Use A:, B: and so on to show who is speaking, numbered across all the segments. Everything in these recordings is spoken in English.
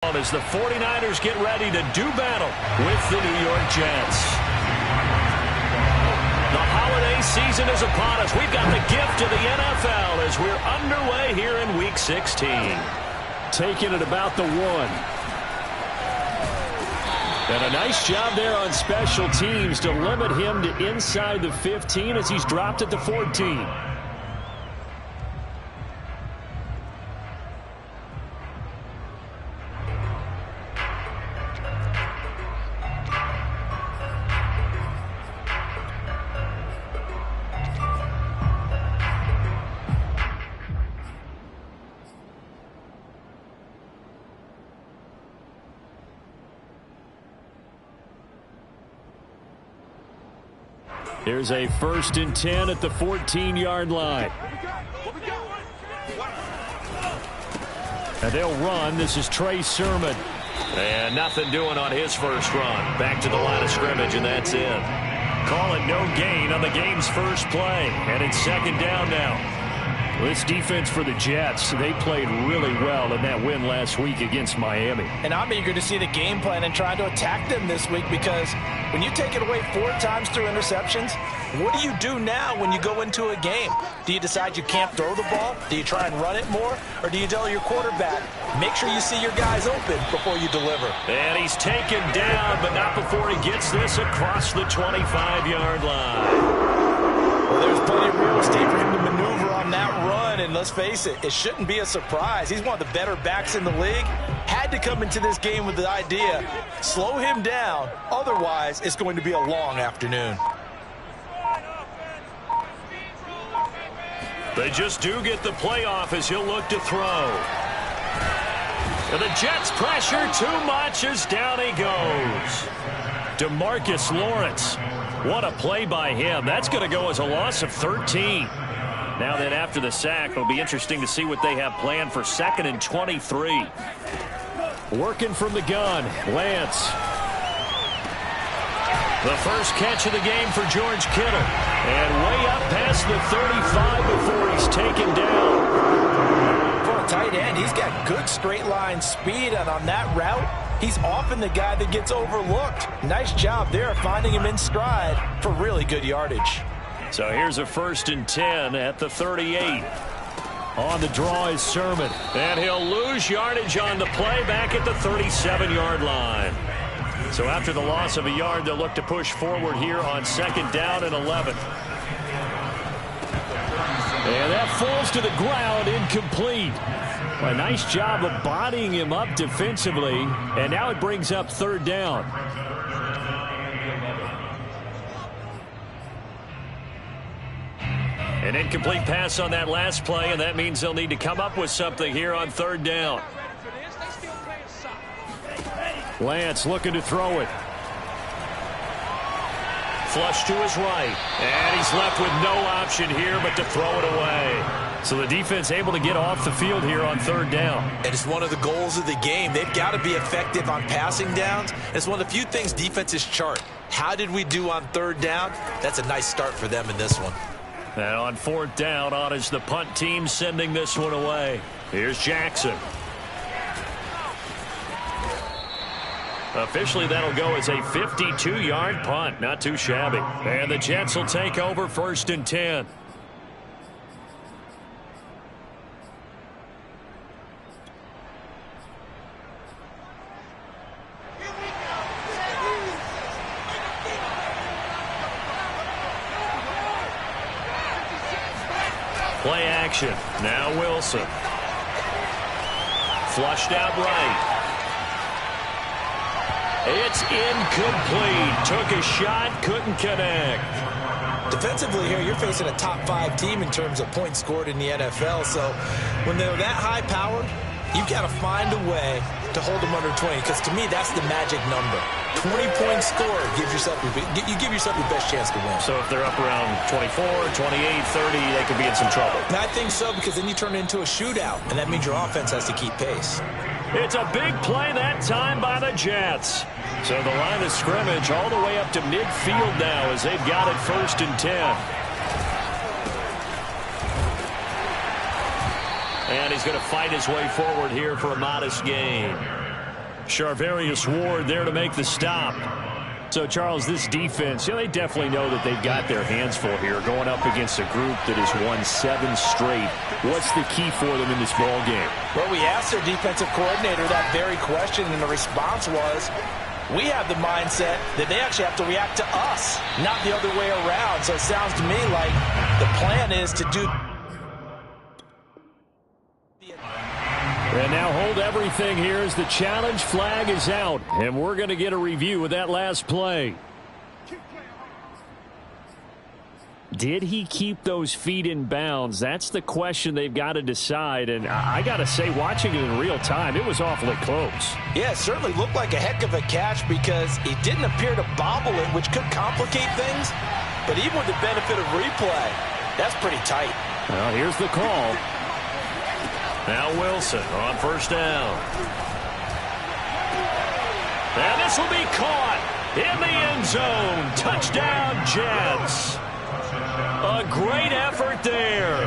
A: As the 49ers get ready to do battle with the New York Jets. The holiday season is upon us. We've got the gift of the NFL as we're underway here in Week 16. Taking it about the 1. And a nice job there on special teams to limit him to inside the 15 as he's dropped at the 14. Here's a 1st and 10 at the 14-yard line. And they'll run. This is Trey Sermon. And nothing doing on his first run. Back to the line of scrimmage, and that's it. Call it no gain on the game's first play. And it's 2nd down now. This defense for the Jets, they played really well in that win last week against Miami.
B: And I'm eager to see the game plan and try to attack them this week, because when you take it away 4 times through interceptions, what do you do now when you go into a game? Do you decide you can't throw the ball? Do you try and run it more? Or do you tell your quarterback, make sure you see your guys open before you deliver?
A: And he's taken down, but not before he gets this across the 25-yard line.
B: Well, there's plenty of real estate for him to maneuver on that run, and let's face it, it shouldn't be a surprise. He's one of the better backs in the league. Had to come into this game with the idea, slow him down, otherwise it's going to be a long afternoon.
A: They just do get the playoff as he'll look to throw. And the Jets pressure too much as down he goes. DeMarcus Lawrence. What a play by him. That's going to go as a loss of 13. Now then, after the sack, it'll be interesting to see what they have planned for 2nd and 23. Working from the gun, Lance. The first catch of the game for George Kittle. And way up past the 35 before he's taken down.
B: For a tight end, he's got good straight line speed, and on that route, he's often the guy that gets overlooked. Nice job there finding him in stride for really good yardage.
A: So here's a 1st and 10 at the 38. On the draw is Sermon. And he'll lose yardage on the play back at the 37-yard line. So after the loss of a yard, they'll look to push forward here on 2nd down and 11. And that falls to the ground, incomplete. A nice job of bodying him up defensively, and now it brings up 3rd down. An incomplete pass on that last play, and that means they'll need to come up with something here on 3rd down. Lance looking to throw it. Flush to his right, and he's left with no option here but to throw it away. So the defense able to get off the field here on 3rd down.
B: And it's one of the goals of the game. They've got to be effective on passing downs. It's one of the few things defenses chart. How did we do on 3rd down? That's a nice start for them in this one.
A: And on 4th down, on is the punt team sending this one away. Here's Jackson. Officially, that'll go as a 52-yard punt. Not too shabby. And the Jets will take over 1st and 10. Play action. Now Wilson. Flushed out right. It's incomplete. Took a shot, couldn't connect.
B: Defensively here, you're facing a top 5 team in terms of points scored in the NFL. So when they're that high-powered, you've got to find a way to hold them under 20, because to me, that's the magic number. 20 points scored, you give yourself your best chance to win.
A: So if they're up around 24, 28, 30, they could be in some trouble.
B: And I think so, because then you turn it into a shootout, and that means your offense has to keep pace.
A: It's a big play that time by the Jets. So the line of scrimmage all the way up to midfield now as they've got it 1st and 10. And he's going to fight his way forward here for a modest gain. Charvarius Ward there to make the stop. So, Charles, this defense, they definitely know that they've got their hands full here going up against a group that has won 7 straight. What's the key for them in this ball game?
B: Well, we asked their defensive coordinator that very question, and the response was, we have the mindset that they actually have to react to us, not the other way around. So it sounds to me like the plan is to do...
A: And now hold everything here as the challenge flag is out. And we're going to get a review of that last play. Did he keep those feet in bounds? That's the question they've got to decide. And I got to say, watching it in real time, it was awfully close.
B: Yeah, it certainly looked like a heck of a catch because he didn't appear to bobble it, which could complicate things. But even with the benefit of replay, that's pretty tight.
A: Well, here's the call. Now Wilson on first down. And this will be caught in the end zone. Touchdown, Jets. A great effort there.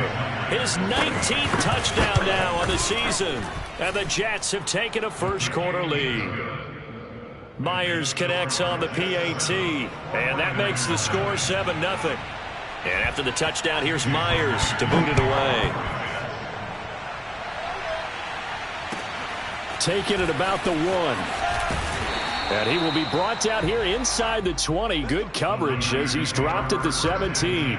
A: His 19th touchdown now on the season. And the Jets have taken a first-quarter lead. Myers connects on the PAT. And that makes the score 7-0. And after the touchdown, here's Myers to boot it away. Taking it about the 1. And he will be brought down here inside the 20. Good coverage as he's dropped at the 17.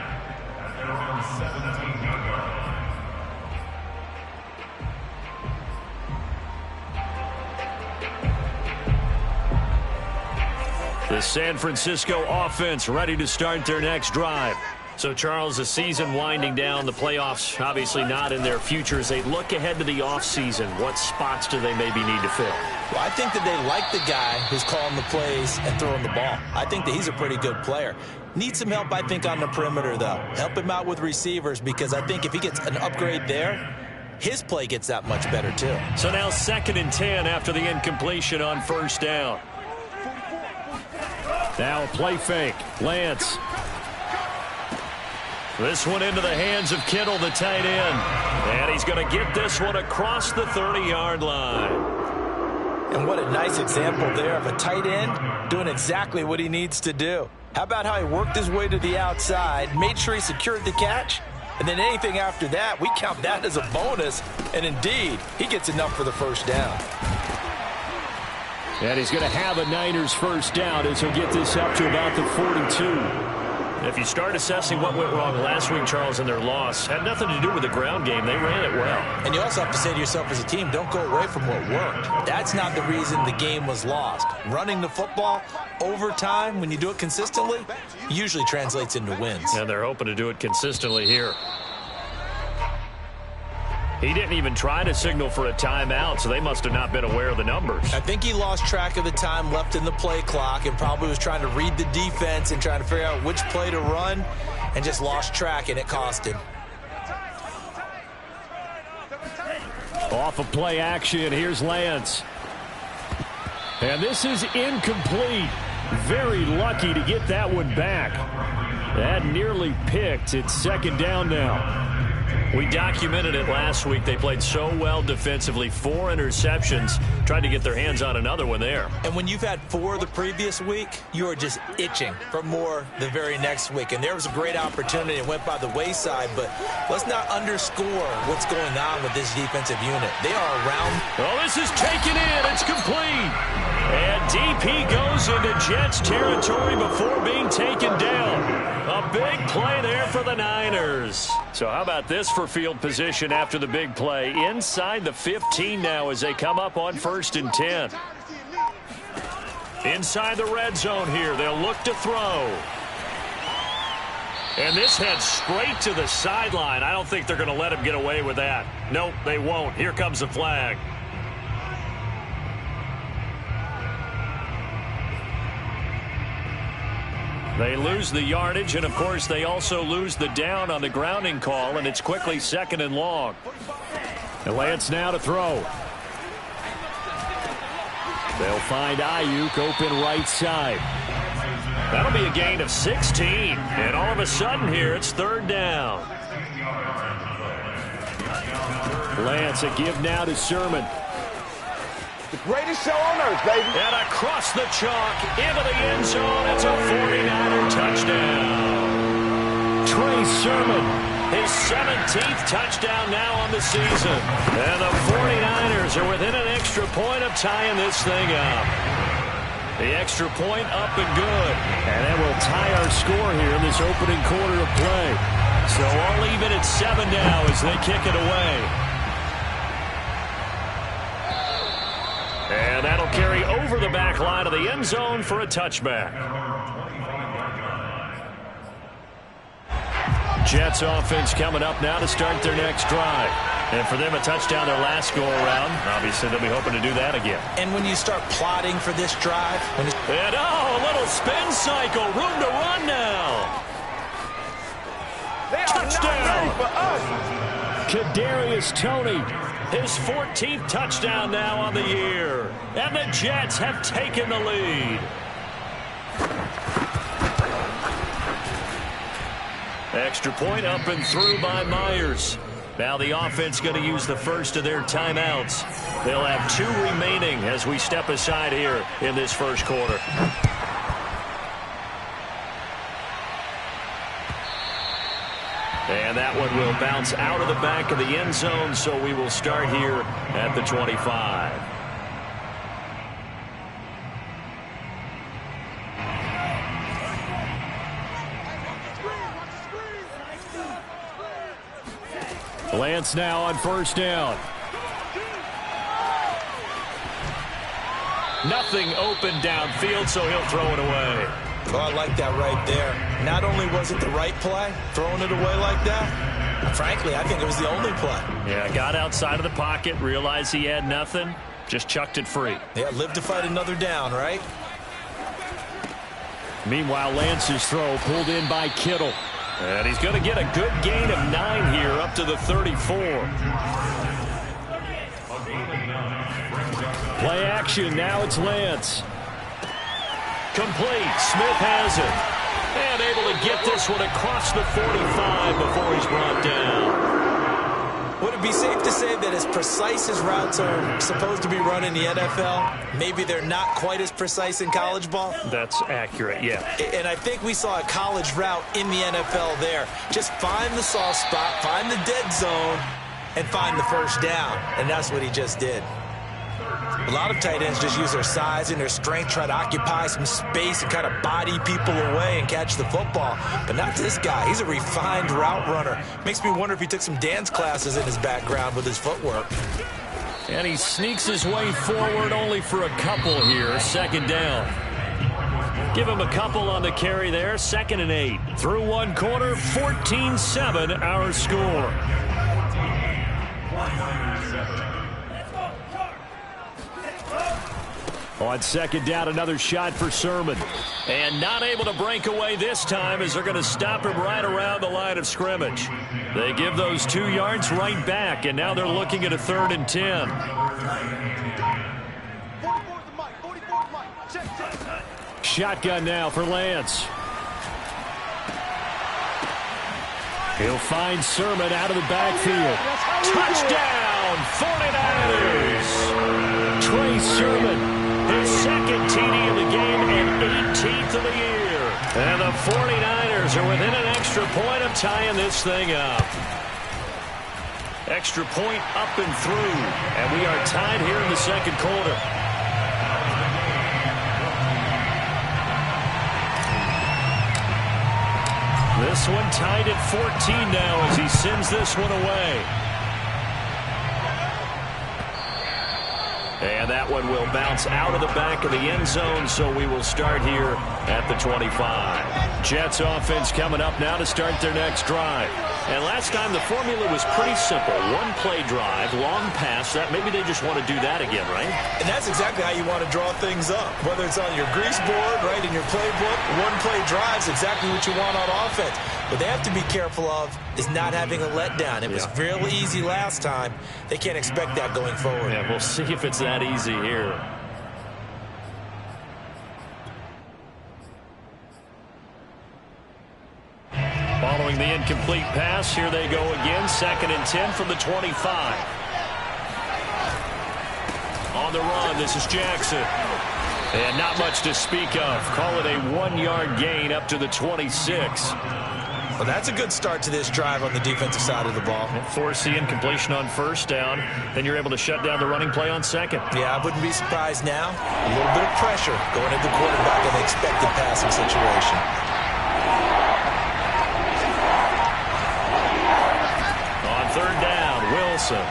A: The San Francisco offense ready to start their next drive. So, Charles, the season winding down, the playoffs obviously not in their future. As they look ahead to the offseason, what spots do they maybe need to fill?
B: Well, I think that they like the guy who's calling the plays and throwing the ball. I think that he's a pretty good player. Needs some help, I think, on the perimeter, though. Help him out with receivers because I think if he gets an upgrade there, his play gets that much better, too.
A: So now 2nd and 10 after the incompletion on first down. Now a play fake. Lance. This one into the hands of Kittle, the tight end. And he's going to get this one across the 30-yard line.
B: And what a nice example there of a tight end doing exactly what he needs to do. How about how he worked his way to the outside, made sure he secured the catch, and then anything after that, we count that as a bonus. And indeed, he gets enough for the first down.
A: And he's going to have a Niners first down as he'll get this up to about the 42. If you start assessing what went wrong last week, Charles, in their loss, had nothing to do with the ground game. They ran it well.
B: And you also have to say to yourself as a team, don't go away from what worked. That's not the reason the game was lost. Running the football over time, when you do it consistently, usually translates into wins.
A: And they're hoping to do it consistently here. He didn't even try to signal for a timeout, so they must have not been aware of the numbers.
B: I think he lost track of the time left in the play clock and probably was trying to read the defense and trying to figure out which play to run and just lost track, and it cost him.
A: Off of play action, here's Lance. And this is incomplete. Very lucky to get that one back. That nearly picked. It's 2nd down now. We documented it last week. They played so well defensively. 4 interceptions. Tried to get their hands on another one there.
B: And when you've had 4 the previous week, you are just itching for more the very next week. And there was a great opportunity. It went by the wayside. But let's not underscore what's going on with this defensive unit. They are around.
A: Oh, this is taken in. It's complete. And DP goes into Jets territory before being taken down. A big play there for the Niners. So how about this for field position after the big play? Inside the 15 now as they come up on 1st and 10. Inside the red zone here. They'll look to throw. And this heads straight to the sideline. I don't think they're going to let him get away with that. Nope, they won't. Here comes the flag. They lose the yardage, and, of course, they also lose the down on the grounding call, and it's quickly 2nd and long. And Lance now to throw. They'll find Ayuk open right side. That'll be a gain of 16, and all of a sudden here it's 3rd down. Lance, a give now to Sermon.
C: The greatest show on earth, baby.
A: And across the chalk, into the end zone. It's a 49er touchdown. Trey Sermon, his 17th touchdown now on the season. And the 49ers are within an extra point of tying this thing up. The extra point up and good. And that will tie our score here in this opening quarter of play. So all even at 7 now as they kick it away. And that'll carry over the back line of the end zone for a touchback. Jets offense coming up now to start their next drive. And for them, a touchdown their last go-around. Obviously, they'll be hoping to do that again.
B: And when you start plotting for this drive...
A: And, a little spin cycle. Room to run now.
C: They are not ready for us.
A: Kadarius Toney, his 14th touchdown now on the year. And the Jets have taken the lead. Extra point up and through by Myers. Now the offense going to use the first of their timeouts. They'll have 2 remaining as we step aside here in this first quarter. And that one will bounce out of the back of the end zone, so we will start here at the 25. Lance now on first down. Nothing open downfield, so he'll throw it away.
B: Oh, I like that right there. Not only was it the right play, throwing it away like that, frankly, I think it was the only play.
A: Yeah, got outside of the pocket, realized he had nothing, just chucked it free.
B: Yeah, live to fight another down, right?
A: Meanwhile, Lance's throw pulled in by Kittle. And he's going to get a good gain of 9 here up to the 34. Play action, now it's Lance. Complete, Smith has it. And able to get this one across the 45 before he's brought down.
B: Would it be safe to say that as precise as routes are supposed to be run in the NFL, maybe they're not quite as precise in college ball?
A: That's accurate, yeah.
B: And I think we saw a college route in the NFL there. Just find the soft spot, find the dead zone, and find the first down. And that's what he just did. A lot of tight ends just use their size and their strength, try to occupy some space and kind of body people away and catch the football. But not this guy. He's a refined route runner. Makes me wonder if he took some dance classes in his background with his footwork.
A: And he sneaks his way forward only for a couple here. Second down. Give him a couple on the carry there. 2nd and 8. Through one quarter, 14-7 our score. On second down, another shot for Sermon. And not able to break away this time as they're going to stop him right around the line of scrimmage. They give those 2 yards right back, and now they're looking at a 3rd and 10. Shotgun now for Lance. He'll find Sermon out of the backfield. Touchdown, 49ers! Trey Sermon. His 2nd TD of the game and 18th of the year. And the 49ers are within an extra point of tying this thing up. Extra point up and through. And we are tied here in the second quarter. This one tied at 14 now as he sends this one away. And that one will bounce out of the back of the end zone, so we will start here at the 25. Jets offense coming up now to start their next drive. And last time the formula was pretty simple. 1-play drive, long pass. That maybe they just want to do that again, right?
B: And that's exactly how you want to draw things up. Whether it's on your grease board, right, in your playbook, 1-play drive's exactly what you want on offense. What they have to be careful of is not having a letdown. It was real easy last time. They can't expect that going forward.
A: Yeah, we'll see if it's that easy here. Following the incomplete pass, here they go again. 2nd and 10 from the 25. On the run. This is Jackson. And not much to speak of. Call it a 1-yard gain up to the 26.
B: Well, that's a good start to this drive on the defensive side of the ball.
A: Force the incompletion on first down. Then you're able to shut down the running play on second.
B: Yeah, I wouldn't be surprised now. A little bit of pressure going at the quarterback in the expected passing situation.
A: On third down, Wilson.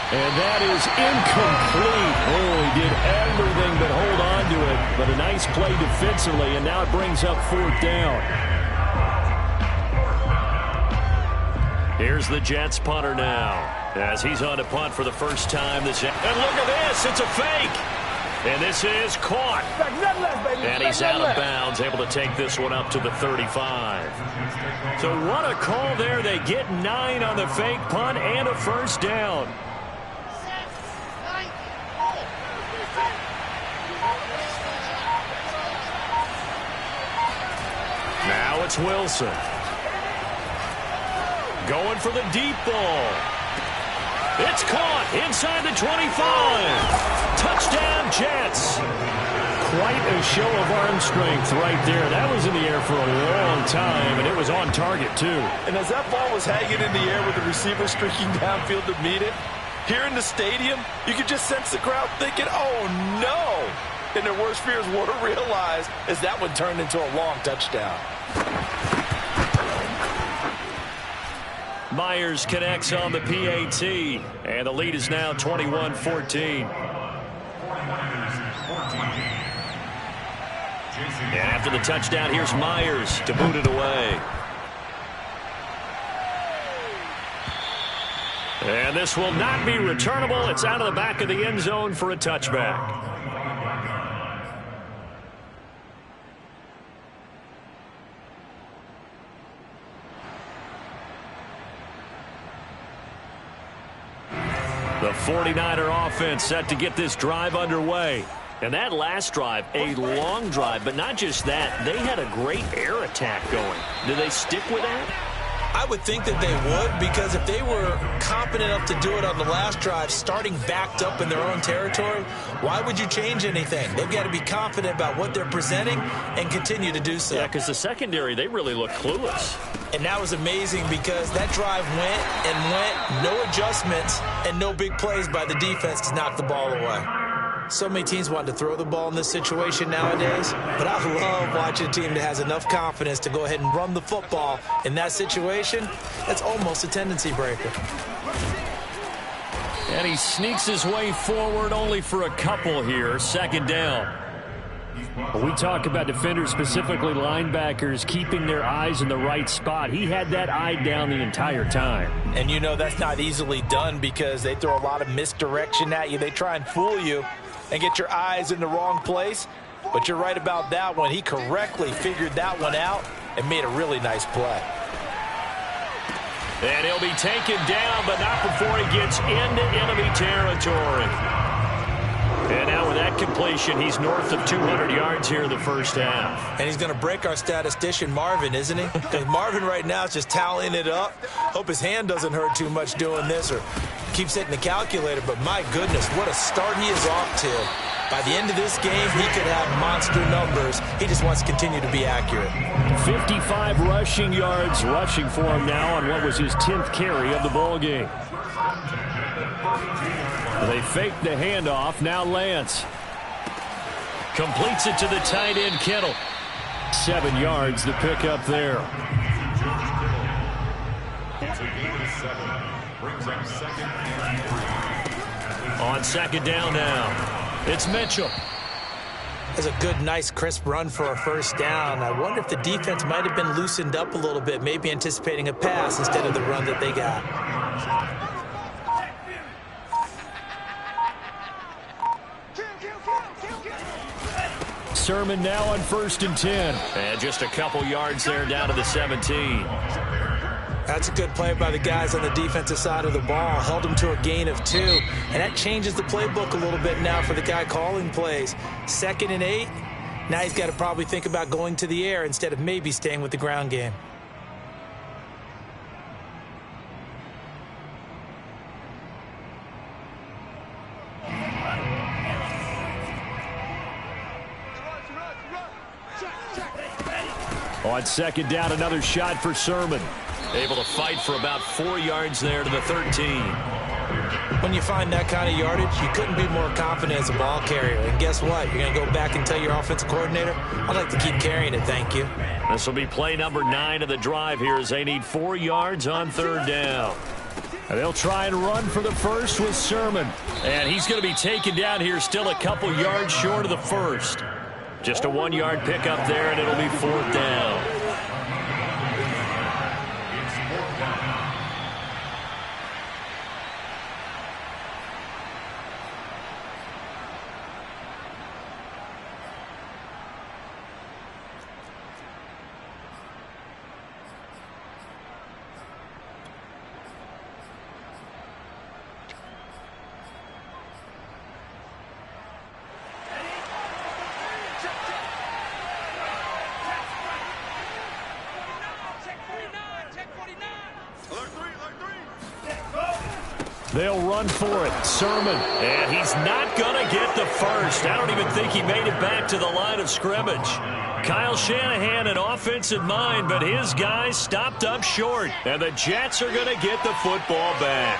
A: And that is incomplete. Oh, he did everything but hold on to it. But a nice play defensively, and now it brings up fourth down. Here's the Jets punter now, as he's on to punt for the first time. And look at this, it's a fake. And this is caught. And he's out of bounds, able to take this one up to the 35. So what a call there. They get 9 on the fake punt and a first down. Now it's Wilson. Going for the deep ball. It's caught inside the 25. Touchdown, Jets. Quite a show of arm strength right there. That was in the air for a long time, and it was on target, too.
C: And as that ball was hanging in the air with the receiver streaking downfield to meet it, here in the stadium, you could just sense the crowd thinking, oh, no. And their worst fears were realized as that one turned into a long touchdown.
A: Myers connects on the PAT, and the lead is now 21-14. And after the touchdown, here's Myers to boot it away. And this will not be returnable. It's out of the back of the end zone for a touchback. The 49er offense set to get this drive underway. And that last drive, a long drive, but not just that. They had a great air attack going. Do they stick with that?
B: I would think that they would, because if they were competent enough to do it on the last drive, starting backed up in their own territory, why would you change anything? They've got to be confident about what they're presenting and continue to do so.
A: Yeah, because the secondary, they really look clueless.
B: And that was amazing because that drive went and went, no adjustments and no big plays by the defense to knock the ball away. So many teams want to throw the ball in this situation nowadays, but I love watching a team that has enough confidence to go ahead and run the football in that situation. That's almost a tendency breaker.
A: And he sneaks his way forward only for a couple here. Second down. We talk about defenders, specifically linebackers, keeping their eyes in the right spot. He had that eye down the entire time.
B: And you know that's not easily done because they throw a lot of misdirection at you. They try and fool you and get your eyes in the wrong place. But you're right about that one. He correctly figured that one out and made a really nice play.
A: And he'll be taken down, but not before he gets into enemy territory. And now with that completion, he's north of 200 yards here in the first half.
B: And he's going to break our statistician, Marvin, isn't he? Because Marvin right now is just tallying it up. Hope his hand doesn't hurt too much doing this or keeps hitting the calculator. But my goodness, what a start he is off to. By the end of this game, he could have monster numbers. He just wants to continue to be accurate.
A: 55 rushing yards rushing for him now on what was his 10th carry of the ball game. They fake the handoff. Now Lance completes it to the tight end, Kittle. 7 yards the pick up there. On second down now, it's Mitchell.
B: That's a good, nice, crisp run for a first down. I wonder if the defense might have been loosened up a little bit, maybe anticipating a pass instead of the run that they got.
A: Sermon now on 1st and 10. And just a couple yards there down to the 17.
B: That's a good play by the guys on the defensive side of the ball. Held them to a gain of 2. And that changes the playbook a little bit now for the guy calling plays. 2nd and 8. Now he's got to probably think about going to the air instead of maybe staying with the ground game.
A: On second down, another shot for Sermon. Able to fight for about 4 yards there to the 13.
B: When you find that kind of yardage, you couldn't be more confident as a ball carrier. And guess what? You're going to go back and tell your offensive coordinator, I'd like to keep carrying it, thank you.
A: This will be play number 9 of the drive here as they need 4 yards on third down. And they'll try and run for the first with Sermon. And he's going to be taken down here still a couple yards short of the first. Just a 1-yard pickup there, and it'll be fourth down. They'll run for it. Sermon. And he's not going to get the first. I don't even think he made it back to the line of scrimmage. Kyle Shanahan an offensive mind, but his guys stopped up short. And the Jets are going to get the football back.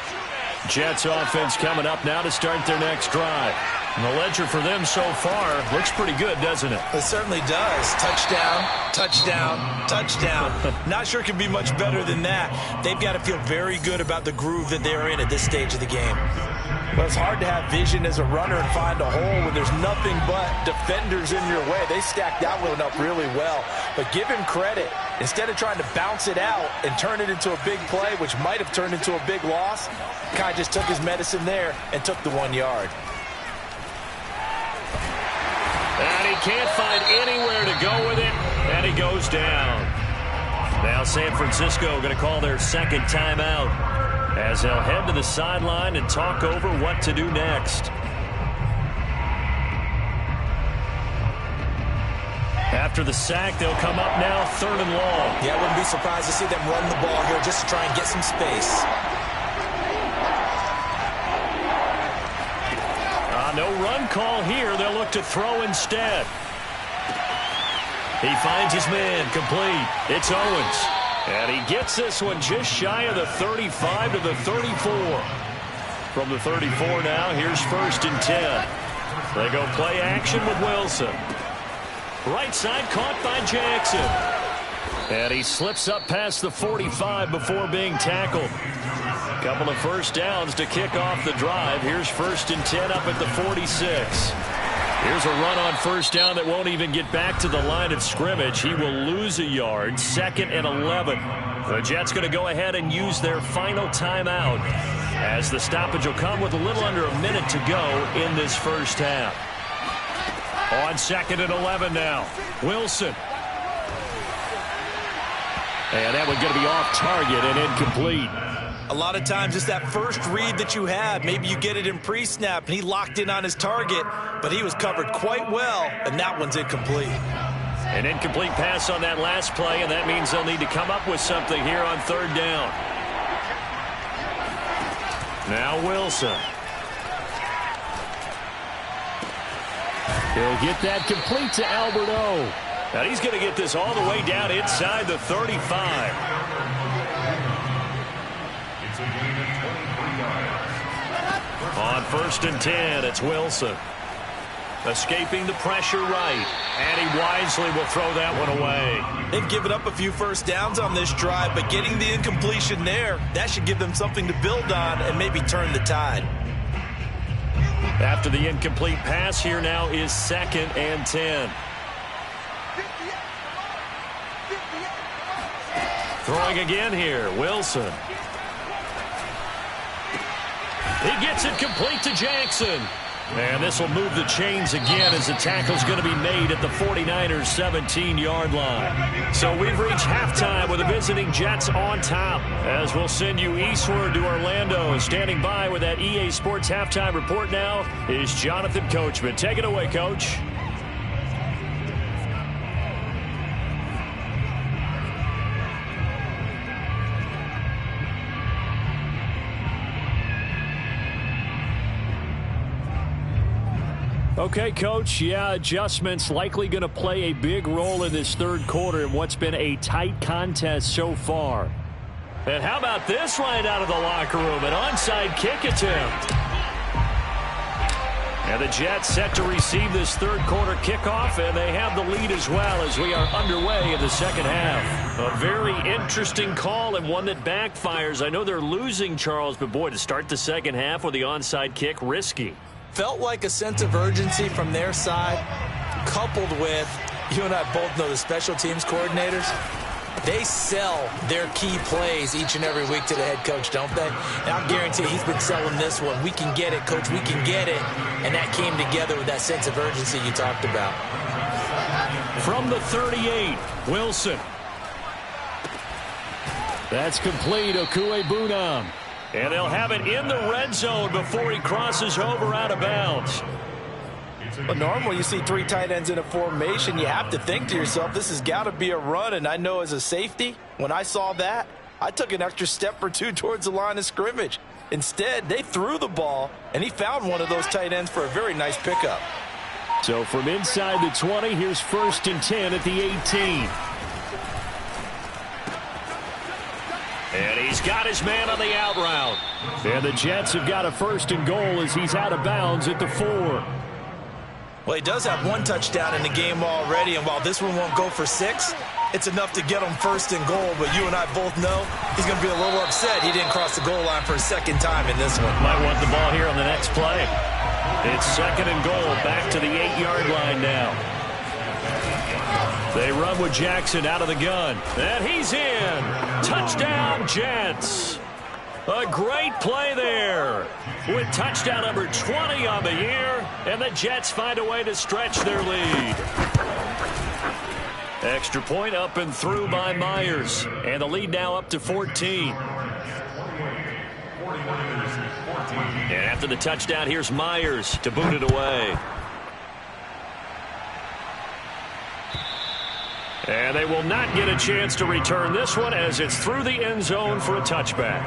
A: Jets offense coming up now to start their next drive. And the ledger for them so far looks pretty good, doesn't it?
B: It certainly does. Touchdown, touchdown, touchdown. Not sure it can be much better than that. They've got to feel very good about the groove that they're in at this stage of the game. Well, it's hard to have vision as a runner and find a hole when there's nothing but defenders in your way. They stacked that one up really well. But give him credit. Instead of trying to bounce it out and turn it into a big play, which might have turned into a big loss, Kai just took his medicine there and took the 1 yard.
A: And he can't find anywhere to go with it, and he goes down. Now San Francisco going to call their second timeout as they'll head to the sideline and talk over what to do next. After the sack, they'll come up now third and long.
B: Yeah, I wouldn't be surprised to see them run the ball here just to try and get some space.
A: No run call here. They'll look to throw instead. He finds his man complete. It's Owens. And he gets this one just shy of the 35 to the 34. From the 34 now, here's 1st and 10. They go play action with Wilson. Right side caught by Jackson. And he slips up past the 45 before being tackled. Couple of first downs to kick off the drive. Here's 1st and 10 up at the 46. Here's a run on first down that won't even get back to the line of scrimmage. He will lose a yard. 2nd and 11. The Jets going to go ahead and use their final timeout as the stoppage will come with a little under a minute to go in this first half. On 2nd and 11 now. Wilson. And that one's going to be off target and incomplete.
B: A lot of times it's that first read that you have. Maybe you get it in pre-snap, and he locked in on his target, but he was covered quite well, and that one's incomplete.
A: An incomplete pass on that last play, and that means they'll need to come up with something here on third down. Now Wilson. He'll get that complete to Albert O. Now he's going to get this all the way down inside the 35. On 1st and 10, it's Wilson. Escaping the pressure right. And he wisely will throw that one away.
B: They've given up a few first downs on this drive, but getting the incompletion there, that should give them something to build on and maybe turn the tide.
A: After the incomplete pass, here now is 2nd and 10. Throwing again here, Wilson. He gets it complete to Jackson. And this will move the chains again as the tackle's going to be made at the 49ers' 17-yard line. So we've reached halftime with the visiting Jets on top. As we'll send you eastward to Orlando. Standing by with that EA Sports halftime report now is Jonathan Coachman. Take it away, Coach. Okay, Coach, yeah, adjustments likely going to play a big role in this third quarter in what's been a tight contest so far. And how about this right out of the locker room? An onside kick attempt. And the Jets set to receive this third quarter kickoff, and they have the lead as well as we are underway in the second half. A very interesting call and one that backfires. I know they're losing, Charles, but boy, to start the second half with the onside kick, risky.
B: Felt like a sense of urgency from their side, coupled with, you and I both know the special teams coordinators, they sell their key plays each and every week to the head coach, don't they? And I guarantee he's been selling this one. We can get it, coach, we can get it. And that came together with that sense of urgency you talked about.
A: From the 38, Wilson. That's complete, Okuebunam. And they'll have it in the red zone before he crosses over out of bounds.
B: But normally you see three tight ends in a formation, you have to think to yourself, this has got to be a run. And I know as a safety, when I saw that, I took an extra step or two towards the line of scrimmage. Instead, they threw the ball, and he found one of those tight ends for a very nice pickup.
A: So from inside the 20, here's 1st and 10 at the 18. And he's got his man on the out route. And the Jets have got a 1st and goal as he's out of bounds at the 4.
B: Well, he does have one touchdown in the game already, and while this one won't go for 6, it's enough to get him 1st and goal. But you and I both know he's going to be a little upset he didn't cross the goal line for a second time in this one.
A: Might want the ball here on the next play. It's 2nd and goal, back to the 8-yard line now. They run with Jackson out of the gun. And he's in. Touchdown, Jets. A great play there with touchdown number 20 on the year, and the Jets find a way to stretch their lead. Extra point up and through by Myers, and the lead now up to 14. And after the touchdown, here's Myers to boot it away. And they will not get a chance to return this one as it's through the end zone for a touchback.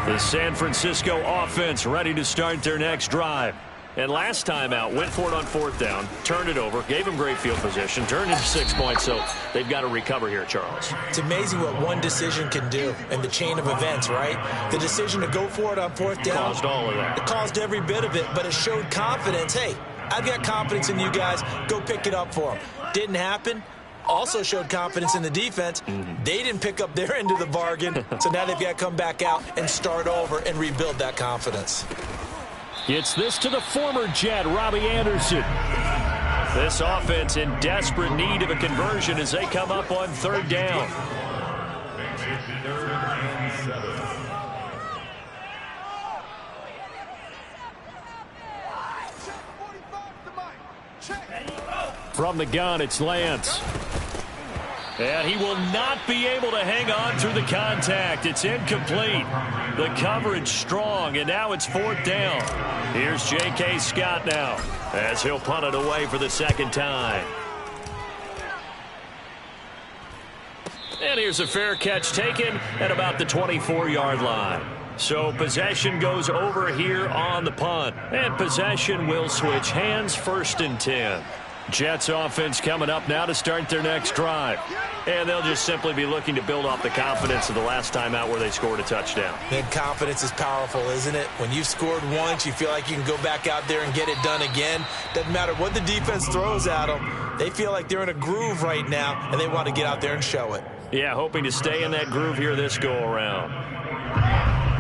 A: The San Francisco offense ready to start their next drive. And last time out, went for it on 4th down, turned it over, gave them great field position, turned into 6 points, so they've got to recover here, Charles.
B: It's amazing what one decision can do in the chain of events, right? The decision to go for it on 4th down.
A: Caused all of that.
B: It caused every bit of it, but it showed confidence. Hey, I've got confidence in you guys. Go pick it up for them. Didn't happen. Also showed confidence in the defense. They didn't pick up their end of the bargain, so now they've got to come back out and start over and rebuild that confidence.
A: Gets this to the former Jet, Robbie Anderson. This offense in desperate need of a conversion as they come up on 3rd down. From the gun, it's Lance. And he will not be able to hang on through the contact. It's incomplete. The coverage strong, and now it's 4th down. Here's J.K. Scott now as he'll punt it away for the 2nd time. And here's a fair catch taken at about the 24-yard line. So possession goes over here on the punt. And possession will switch hands, 1st and 10. Jets offense coming up now to start their next drive. And they'll just simply be looking to build off the confidence of the last time out where they scored a touchdown.
B: And confidence is powerful, isn't it? When you've scored once, you feel like you can go back out there and get it done again. Doesn't matter what the defense throws at them. They feel like they're in a groove right now, and they want to get out there and show it.
A: Yeah, hoping to stay in that groove here this go-around.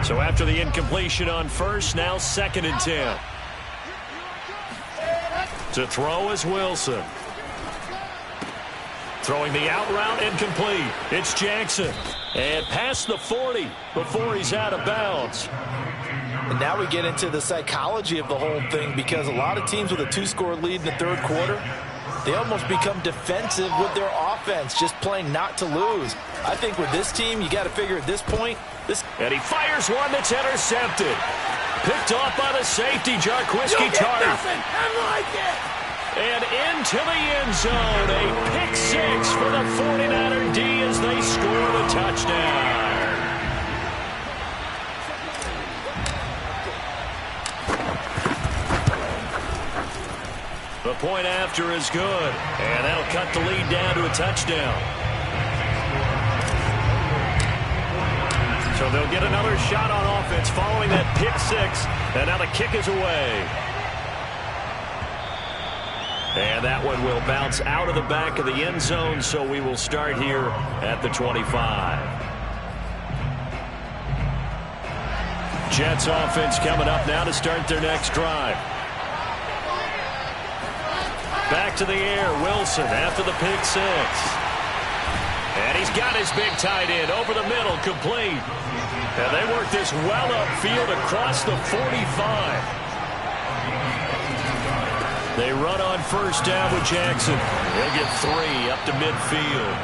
A: So after the incompletion on 1st, now 2nd and 10. To throw is Wilson. Throwing the out route, incomplete. It's Jackson. And past the 40 before he's out of bounds.
B: And now we get into the psychology of the whole thing, because a lot of teams with a 2-score lead in the 3rd quarter, they almost become defensive with their offense, just playing not to lose. I think with this team, you got to figure at this point.
A: And he fires one that's intercepted. Picked off by the safety, Jarquiski Tartt. And into the end zone, a pick 6 for the 49er D as they score the touchdown. point after is good, and that'll cut the lead down to a touchdown. So they'll get another shot on offense following that pick six, and now the kick is away. And that one will bounce out of the back of the end zone, so we will start here at the 25. Jets offense coming up now to start their next drive. Back to the air, Wilson after the pick six. And he's got his big tight end over the middle, complete. And they work this well upfield across the 45. They run on first down with Jackson. He'll get 3 up to midfield.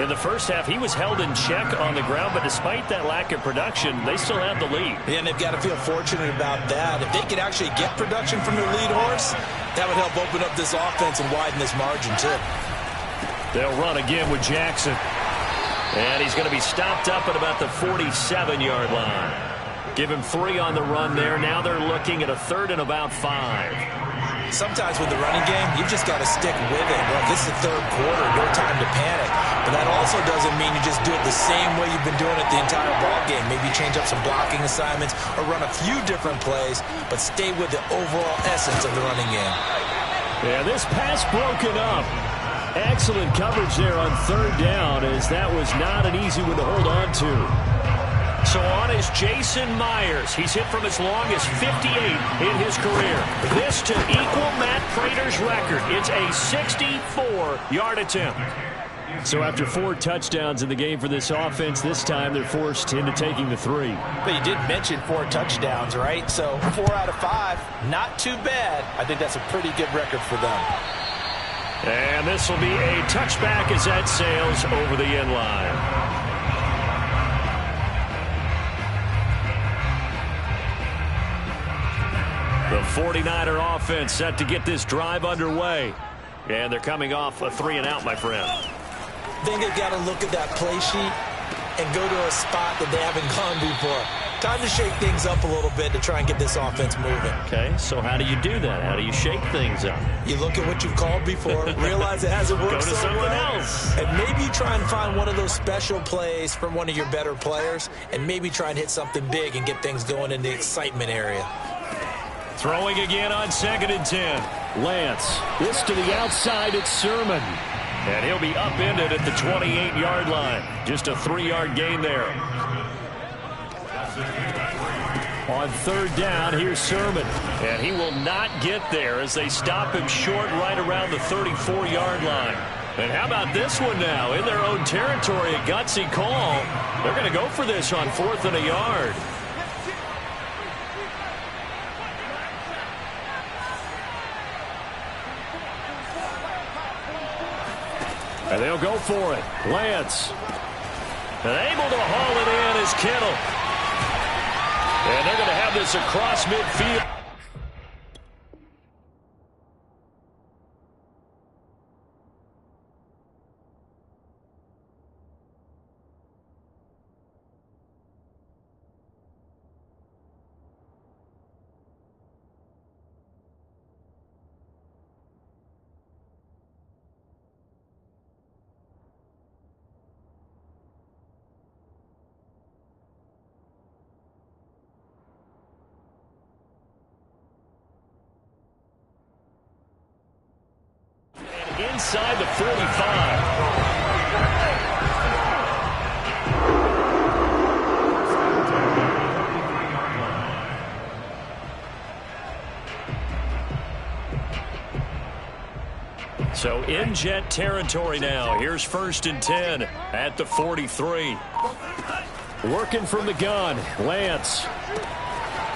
A: In the first half, he was held in check on the ground, but despite that lack of production, they still have the lead.
B: Yeah, and they've got to feel fortunate about that. If they could actually get production from their lead horse, that would help open up this offense and widen this margin, too.
A: They'll run again with Jackson. And he's going to be stopped up at about the 47-yard line. Give him 3 on the run there. Now they're looking at a 3rd and about 5.
B: Sometimes with the running game, you've just got to stick with it. Well, this is the third quarter, no time to panic. But that also doesn't mean you just do it the same way you've been doing it the entire ball game. Maybe change up some blocking assignments or run a few different plays, but stay with the overall essence of the running game.
A: Yeah, this pass broken up. Excellent coverage there on 3rd down, as that was not an easy one to hold on to. So on is Jason Myers. He's hit from as long as 58 in his career. This to equal Matt Prater's record. It's a 64-yard attempt. So after 4 touchdowns in the game for this offense, this time they're forced into taking the 3.
B: But you did mention 4 touchdowns, right? So 4 out of 5, not too bad. I think that's a pretty good record for them.
A: And this will be a touchback as that sails over the end line. The 49er offense set to get this drive underway. And they're coming off a 3-and-out, my friend.
B: I think they've got to look at that play sheet and go to a spot that they haven't gone before. Time to shake things up a little bit to try and get this offense moving.
A: Okay, so how do you do that? How do you shake things up?
B: You look at what you've called before, realize it hasn't worked
A: so
B: well.
A: Go to something else.
B: And maybe you try and find one of those special plays from one of your better players, and maybe try and hit something big and get things going in the excitement area.
A: Throwing again on 2nd and 10. Lance. This to the outside. It's Sermon. And he'll be upended at the 28-yard line. Just a 3-yard gain there. On 3rd down, here's Sermon. And he will not get there as they stop him short right around the 34-yard line. And how about this one now? In their own territory, a gutsy call. They're going to go for this on 4th and a yard. And they'll go for it. Lance. And able to haul it in is Kittle. And they're going to have this across midfield. Inside the 45. So in Jet territory now. Here's 1st and 10 at the 43. Working from the gun, Lance.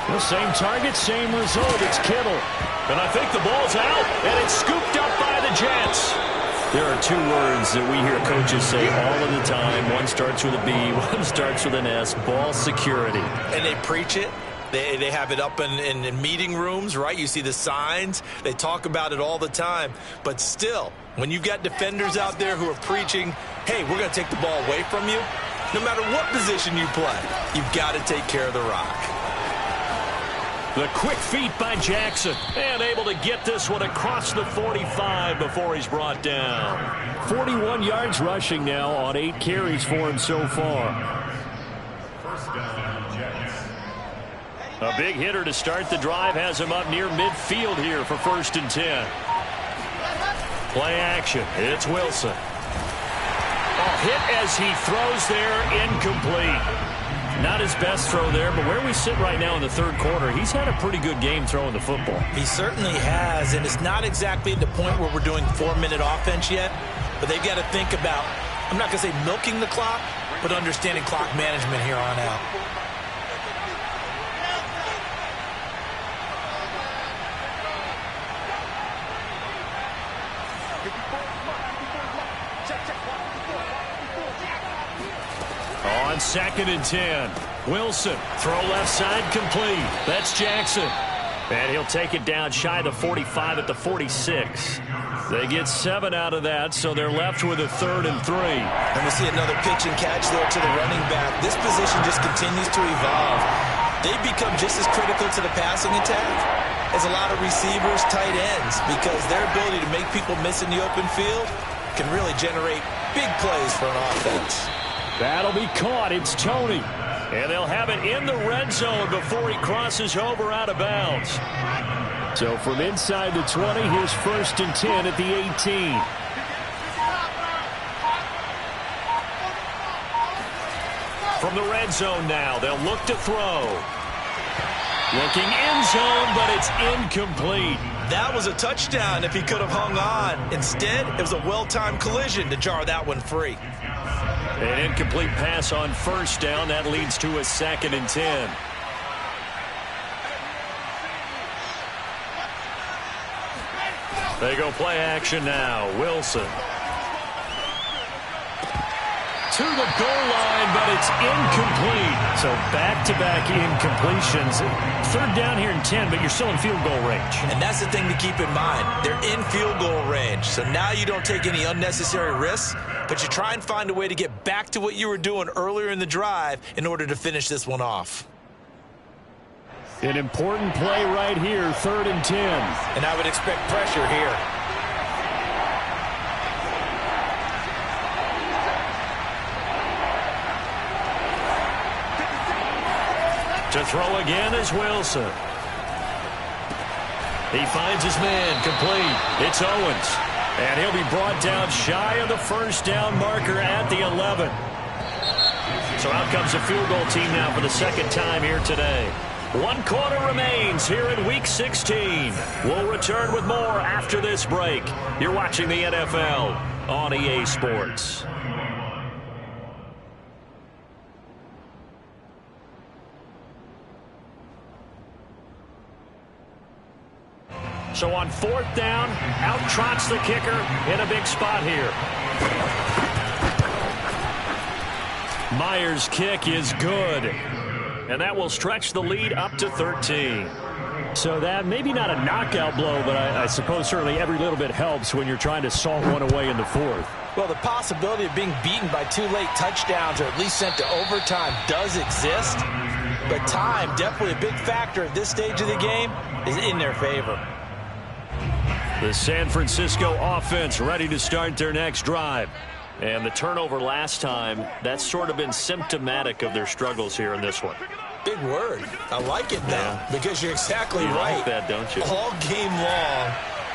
A: The same target, same result. It's Kittle. And I think the ball's out, and it's scooped up by the Jets. There are 2 words that we hear coaches say all of the time. One starts with a B, one starts with an S, ball security.
B: And they preach it. They have it up in meeting rooms, right? You see the signs. They talk about it all the time. But still, when you've got defenders out there who are preaching, hey, we're going to take the ball away from you, no matter what position you play, you've got to take care of the rock.
A: The quick feet by Jackson. And able to get this one across the 45 before he's brought down. 41 yards rushing now on 8 carries for him so far. A big hitter to start the drive has him up near midfield here for 1st and 10. Play action. It's Wilson. Hit as he throws there, incomplete. Not his best throw there, but where we sit right now in the 3rd quarter, he's had a pretty good game throwing the football.
B: He certainly has, and it's not exactly at the point where we're doing 4-minute offense yet, but they've got to think about, I'm not going to say milking the clock, but understanding clock management here on out.
A: On 2nd and 10, Wilson, throw left side complete. That's Jackson. And he'll take it down shy of the 45 at the 46. They get 7 out of that, so they're left with a 3rd and 3.
B: And we see another pitch and catch there to the running back. This position just continues to evolve. They've become just as critical to the passing attack as a lot of receivers, tight ends, because their ability to make people miss in the open field can really generate big plays for an offense.
A: That'll be caught. It's Tony. And they'll have it in the red zone before he crosses over out of bounds. So from inside the 20, here's 1st and 10 at the 18. From the red zone now, they'll look to throw. Looking end zone, but it's incomplete.
B: That was a touchdown if he could have hung on. Instead, it was a well-timed collision to jar that one free.
A: An incomplete pass on 1st down. That leads to a 2nd and 10. They go play action now. Wilson. To the goal line, but it's incomplete. So back-to-back incompletions. 3rd down here and 10, but you're still in field goal range.
B: And that's the thing to keep in mind. They're in field goal range. So now you don't take any unnecessary risks, but you try and find a way to get back to what you were doing earlier in the drive in order to finish this one off.
A: An important play right here, 3rd and 10.
B: And I would expect pressure here.
A: To throw again is Wilson. He finds his man, complete. It's Owens. And he'll be brought down shy of the 1st down marker at the 11. So out comes a field goal team now for the 2nd time here today. 1 quarter remains here in Week 16. We'll return with more after this break. You're watching the NFL on EA Sports. So on 4th down, out trots the kicker in a big spot here. Myers' kick is good. And that will stretch the lead up to 13. So that maybe not a knockout blow, but I suppose certainly every little bit helps when you're trying to salt one away in the 4th.
B: Well, the possibility of being beaten by 2 late touchdowns or at least sent to overtime does exist. But time, definitely a big factor at this stage of the game, is in their favor.
A: The San Francisco offense ready to start their next drive. And the turnover last time, that's sort of been symptomatic of their struggles here in this one.
B: Big word. I like it now, because you're exactly right.
A: You like that, don't you?
B: All game long,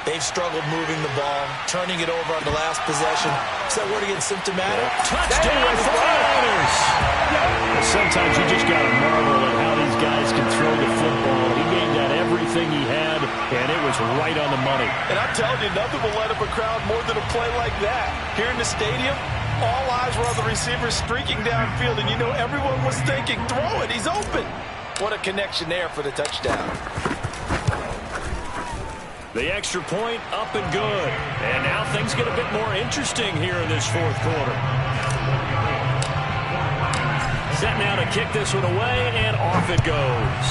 B: they've struggled moving the ball, turning it over on the last possession. Is that word again, symptomatic?
A: Touchdown, 49ers! Sometimes you just got to marvel at how these guys can throw the football. He gave that everything he had, and it was right on the money.
C: And I'm telling you, nothing will light up a crowd more than a play like that. Here in the stadium, all eyes were on the receiver streaking downfield, and you know everyone was thinking, throw it, he's open. What a connection there for the touchdown.
A: The extra point up and good. And now things get a bit more interesting here in this 4th quarter. Set now to kick this one away, and off it goes.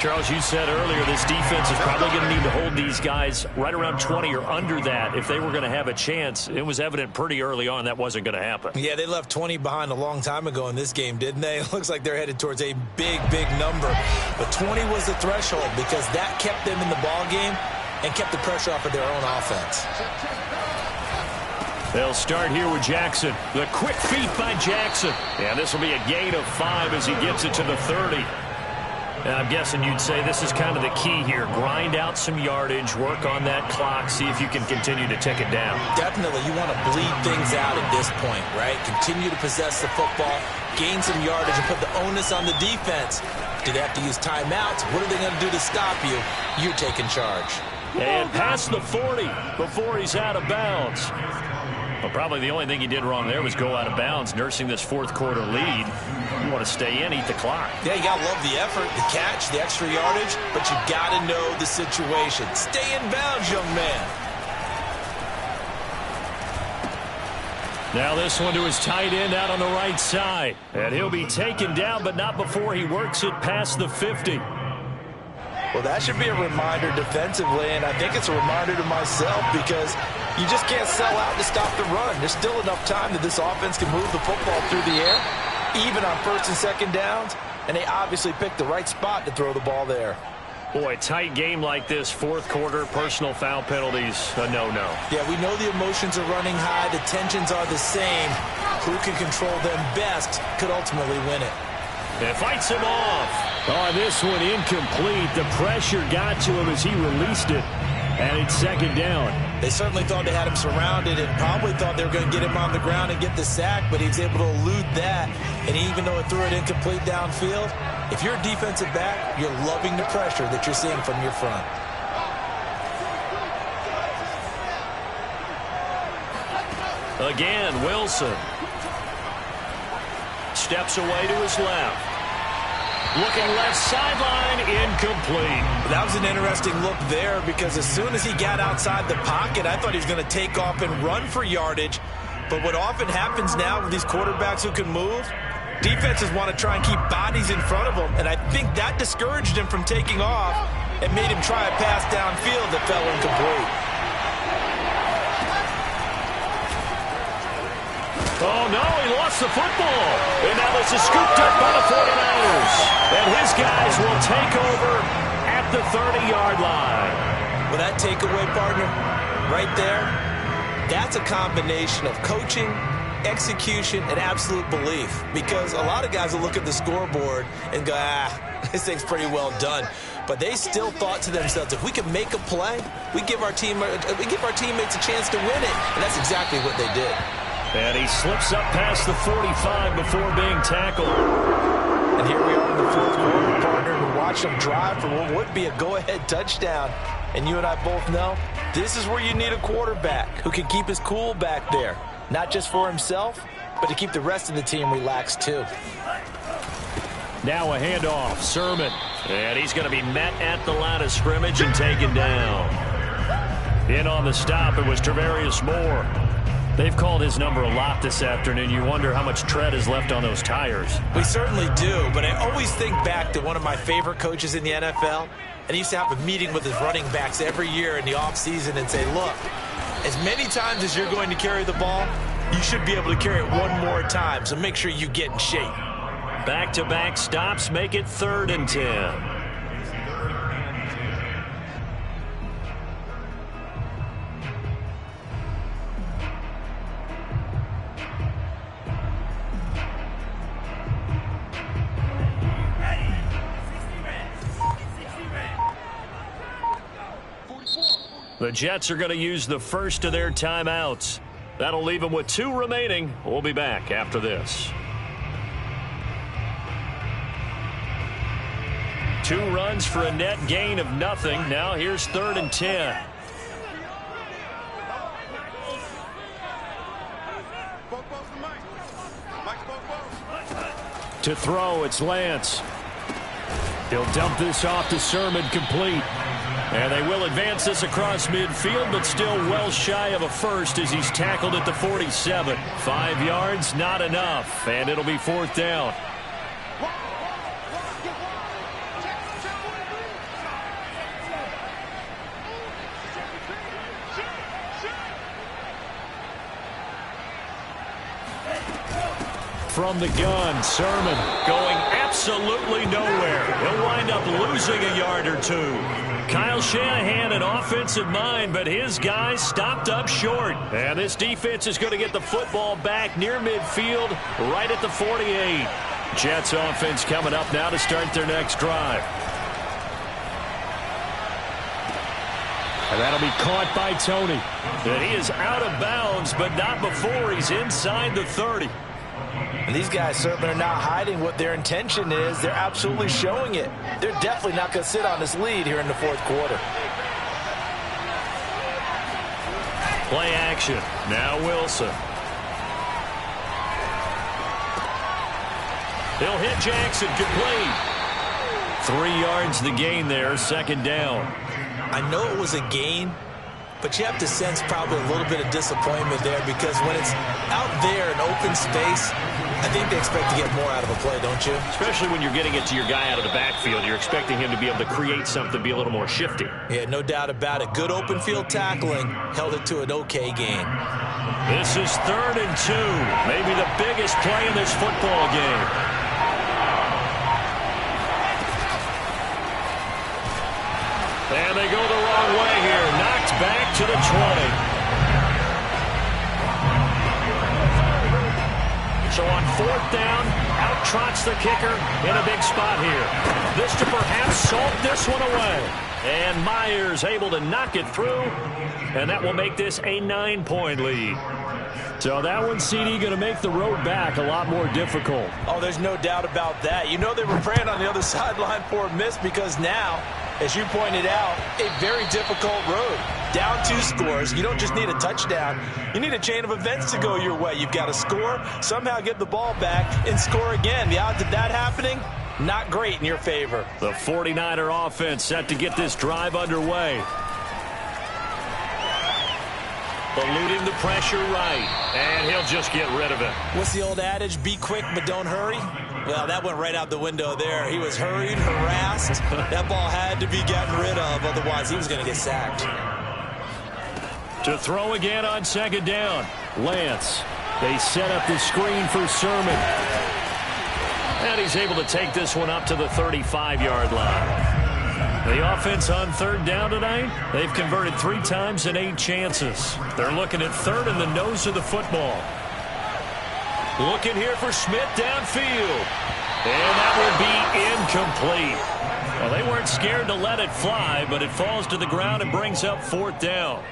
A: Charles, you said earlier this defense is probably going to need to hold these guys right around 20 or under that if they were going to have a chance. It was evident pretty early on that wasn't going to happen.
B: Yeah, they left 20 behind a long time ago in this game, didn't they? It looks like they're headed towards a big, big number. But 20 was the threshold because that kept them in the ball game and kept the pressure off of their own offense.
A: They'll start here with Jackson. The quick feet by Jackson. And this will be a gain of 5 as he gets it to the 30. And I'm guessing you'd say this is kind of the key here. Grind out some yardage, work on that clock, see if you can continue to tick it down.
B: Definitely. You want to bleed things out at this point, right? Continue to possess the football, gain some yardage, and put the onus on the defense. Do they have to use timeouts? What are they going to do to stop you? You're taking charge.
A: And past the 40 before he's out of bounds. Well, probably the only thing he did wrong there was go out of bounds, nursing this fourth quarter lead. You want to stay in, eat the clock.
B: Yeah, you got to love the effort, the catch, the extra yardage, but you got to know the situation. Stay in bounds, young man.
A: Now this one to his tight end out on the right side. And he'll be taken down, but not before he works it past the 50.
B: Well, that should be a reminder defensively, and I think it's a reminder to myself because you just can't sell out to stop the run. There's still enough time that this offense can move the football through the air, even on first and second downs, and they obviously picked the right spot to throw the ball there.
A: Boy, tight game like this, fourth quarter, personal foul penalties, a no-no.
B: Yeah, we know the emotions are running high, the tensions are the same. Who can control them best could ultimately win it.
A: And fights him off. Oh, this one incomplete. The pressure got to him as he released it. And it's second down.
B: They certainly thought they had him surrounded and probably thought they were going to get him on the ground and get the sack, but he was able to elude that. And even though it threw it incomplete downfield, if you're a defensive back, you're loving the pressure that you're seeing from your front.
A: Again, Wilson. Steps away to his left. Looking left sideline, incomplete.
B: That was an interesting look there because as soon as he got outside the pocket, I thought he was going to take off and run for yardage. But what often happens now with these quarterbacks who can move, defenses want to try and keep bodies in front of them, and I think that discouraged him from taking off and made him try a pass downfield that fell incomplete.
A: Oh, no, he lost the football. And now this is scooped up by the 49ers. And his guys will take over at the 30-yard line.
B: Well, that takeaway, partner, right there, that's a combination of coaching, execution, and absolute belief. Because a lot of guys will look at the scoreboard and go, this thing's pretty well done. But they still thought to themselves, if we can make a play, we give our teammates a chance to win it. And that's exactly what they did.
A: And he slips up past the 45 before being tackled.
B: And here we are in the fourth quarter, partner, to watch them drive for what would be a go-ahead touchdown. And you and I both know this is where you need a quarterback who can keep his cool back there. Not just for himself, but to keep the rest of the team relaxed too.
A: Now a handoff, Sermon. And he's going to be met at the line of scrimmage and taken down. In on the stop, it was Travarius Moore. They've called his number a lot this afternoon. You wonder how much tread is left on those tires.
B: We certainly do, but I always think back to one of my favorite coaches in the NFL, and he used to have a meeting with his running backs every year in the offseason and say, look, as many times as you're going to carry the ball, you should be able to carry it one more time, so make sure you get in shape.
A: Back-to-back stops make it 3rd and 10. The Jets are going to use the first of their timeouts. That'll leave them with 2 remaining. We'll be back after this. 2 runs for a net gain of nothing. Now here's 3rd and 10. To throw, it's Lance. He'll dump this off to Sermon, complete. And they will advance this across midfield, but still well shy of a first as he's tackled at the 47. 5 yards, not enough, and it'll be 4th down. From the gun, Sermon going absolutely nowhere. He'll wind up losing a yard or two. Kyle Shanahan, an offensive mind, but his guys stopped up short. And this defense is going to get the football back near midfield, right at the 48. Jets offense coming up now to start their next drive. And that'll be caught by Tony. And he is out of bounds, but not before he's inside the 30.
B: And these guys certainly are not hiding what their intention is. They're absolutely showing it. They're definitely not going to sit on this lead here in the fourth quarter.
A: Play action. Now Wilson. He'll hit Jackson. Complete. 3 yards the gain there. Second down.
B: I know it was a gain, but you have to sense probably a little bit of disappointment there because when it's out there in open space, I think they expect to get more out of a play, don't you?
A: Especially when you're getting it to your guy out of the backfield. You're expecting him to be able to create something, be a little more shifty.
B: Yeah, no doubt about it. Good open field tackling held it to an okay gain.
A: This is 3rd and 2. Maybe the biggest play in this football game. And they go the wrong way here. Knocked back to the 20. So on 4th down, out trots the kicker in a big spot here. This to perhaps salt this one away. And Myers able to knock it through. And that will make this a 9-point lead. So that one, CD, going to make the road back a lot more difficult.
B: Oh, there's no doubt about that. You know they were praying on the other sideline for a miss because now, as you pointed out, a very difficult road. Down 2 scores. You don't just need a touchdown. You need a chain of events to go your way. You've got to score, somehow get the ball back, and score again. The odds of that happening, not great in your favor.
A: The 49er offense set to get this drive underway. Eluding the pressure right, and he'll just get rid of it.
B: What's the old adage? Be quick, but don't hurry. Well, that went right out the window there. He was hurried, harassed. That ball had to be gotten rid of, otherwise he was going to get sacked.
A: To throw again on 2nd down. Lance. They set up the screen for Sermon. And he's able to take this one up to the 35-yard line. The offense on 3rd down tonight, they've converted 3 times in 8 chances. They're looking at 3rd in the nose of the football. Looking here for Smith downfield. And that will be incomplete. Well, they weren't scared to let it fly, but it falls to the ground and brings up 4th down.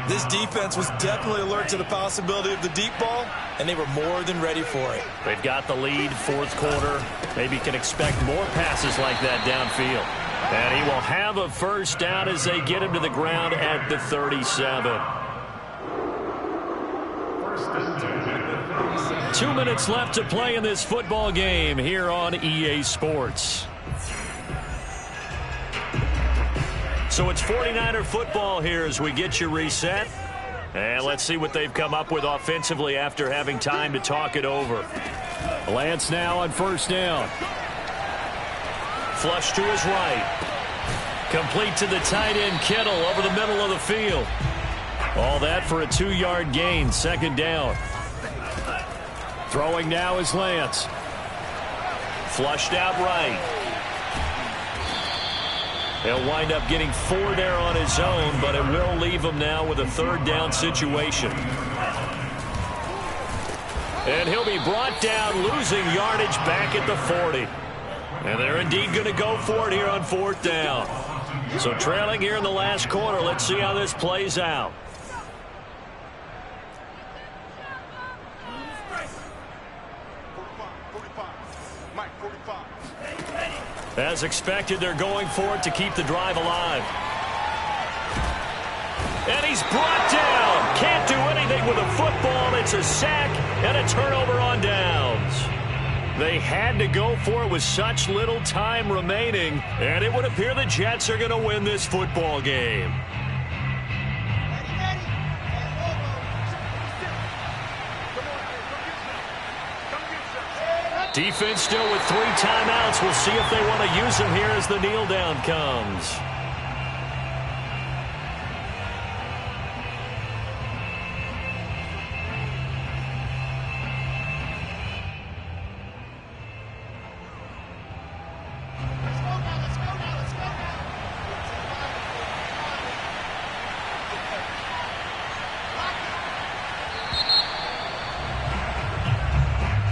B: This defense was definitely alert to the possibility of the deep ball, and they were more than ready for it.
A: They've got the lead, 4th quarter. Maybe can expect more passes like that downfield. And he will have a 1st down as they get him to the ground at the 37. 2 minutes left to play in this football game here on EA Sports. So it's 49er football here as we get you reset. And let's see what they've come up with offensively after having time to talk it over. Lance now on 1st down. Flush to his right. Complete to the tight end Kittle over the middle of the field. All that for a 2-yard gain. 2nd down. Throwing now is Lance. Flushed out right. He'll wind up getting 4 there on his own, but it will leave him now with a 3rd down situation. And he'll be brought down, losing yardage back at the 40. And they're indeed going to go for it here on 4th down. So trailing here in the last quarter, let's see how this plays out. As expected, they're going for it to keep the drive alive. And he's brought down. Can't do anything with a football. It's a sack and a turnover on downs. They had to go for it with such little time remaining, and it would appear the Jets are going to win this football game. Defense still with 3 timeouts. We'll see if they want to use them here as the kneel down comes.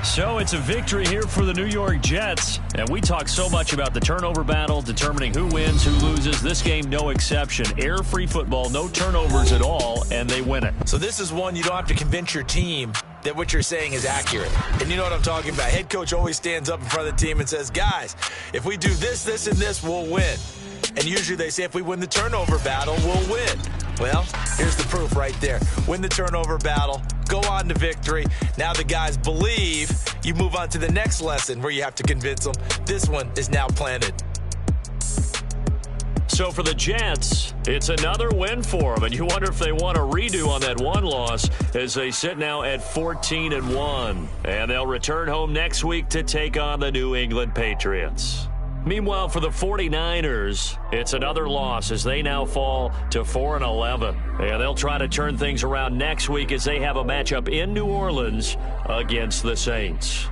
A: So it's a victory here for the New York Jets. And we talk so much about the turnover battle, determining who wins, who loses. This game, no exception. Error-free football, no turnovers at all, and they win it.
B: So this is one you don't have to convince your team that what you're saying is accurate. And you know what I'm talking about. Head coach always stands up in front of the team and says, guys, if we do this, this, and this, we'll win. And usually they say if we win the turnover battle, we'll win. Well, here's the proof right there. Win the turnover battle, go on to victory. Now the guys believe. You move on to the next lesson where you have to convince them. This one is now planted.
A: So for the Jets, it's another win for them. And you wonder if they want a redo on that one loss as they sit now at 14-1. And they'll return home next week to take on the New England Patriots. Meanwhile, for the 49ers, it's another loss as they now fall to 4-11. And they'll try to turn things around next week as they have a matchup in New Orleans against the Saints.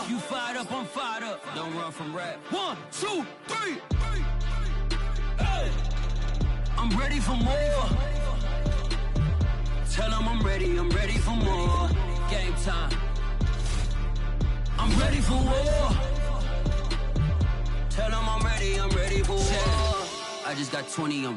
D: You fired up, I'm fired up. Don't run from rap. 1, 2, 3. Hey. I'm ready for more. Tell them I'm ready for more. Game time. I'm ready for war. Tell them I'm ready for war. I just got 20 on